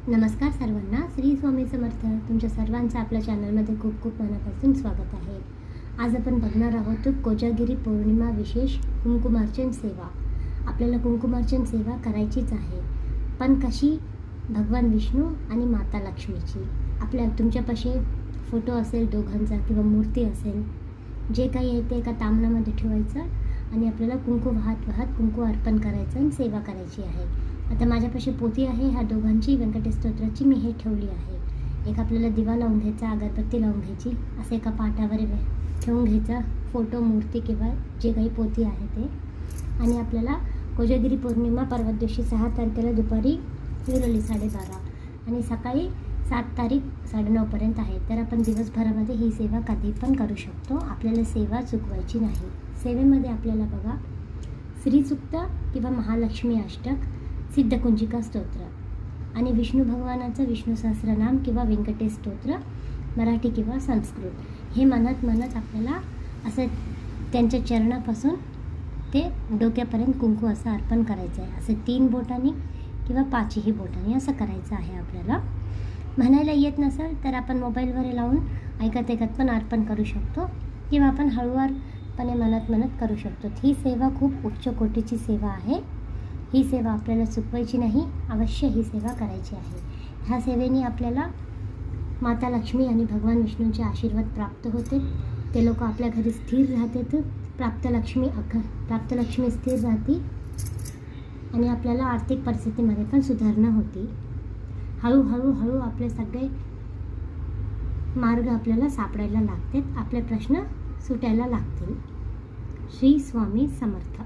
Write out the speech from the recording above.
नमस्कार सर्वांना. श्री स्वामी समर्थ. तुमच्या सर्वांचं आपल्या चॅनलमध्ये खूप खूप मनापासून स्वागत आहे. आज आपण बघणार आहोत कोजागिरी पौर्णिमा विशेष कुंकुमार्चन सेवा. आपल्याला कुंकुमार्चन सेवा करायचीच आहे, पण कशी? भगवान विष्णू आणि माता लक्ष्मीची. तुमच्यापाशी फोटो असेल दोघांचा किंवा मूर्ती असेल, जे काही आहे ते एका तामणामध्ये ठेवायचं आणि आपल्याला कुंकू वाहत कुंकू अर्पण करायचं आणि सेवा करायची आहे. आता माझ्यापाशी पोथी आहे ह्या दोघांची व्यंकटेश स्तोत्राची, मी हे ठेवली आहे. एक आपल्याला दिवा लावून घ्यायचा, अगरबत्ती लावून घ्यायची, असं एका पाटावर ठेवून घ्यायचा फोटो, मूर्ती किंवा जे काही पोथी आहे ते. आणि आपल्याला कोजागिरी पौर्णिमा परवा दिवशी 6 तारखेला दुपारी उरली 12:30 आणि सकाळी 7 तारीख 9:30 आहे. तर आपण दिवसभरामध्ये ही सेवा कधी पण करू शकतो. आपल्याला सेवा चुकवायची नाही. सेवेमध्ये आपल्याला बघा श्रीसूक्त किंवा महालक्ष्मी अष्टक, सिद्धकुंजिका स्तोत्र आणि विष्णू भगवानाचं विष्णू सहस्रनाम किंवा व्यंकटेश स्तोत्र मराठी किंवा संस्कृत हे म्हणत आपल्याला असं त्यांच्या चरणापासून ते डोक्यापर्यंत कुंकू असं अर्पण करायचं आहे. असं 3 बोटांनी किंवा 5ही बोटांनी असं करायचं आहे. आपल्याला म्हणायला येत नसेल तर आपण मोबाईलवर लावून ऐकत पण अर्पण करू शकतो किंवा आपण हळूवारपणे म्हणत करू शकतो. ही सेवा खूप उच्च कोटीची सेवा आहे. ही सेवा आपल्याला चुकवायची नाही. अवश्य ही सेवा करायची आहे. ह्या सेवेने आपल्याला माता लक्ष्मी आणि भगवान विष्णूंचे आशीर्वाद प्राप्त होते. ते लोक आपल्या घरी स्थिर राहतात. प्राप्त लक्ष्मी स्थिर राहते आणि आपल्याला आर्थिक परिस्थितीमध्ये पण सुधारणा होती. हळूहळू आपले सगळे मार्ग आपल्याला सापडायला लागतात. आपले प्रश्न सुटायला लागतील. श्री स्वामी समर्थ.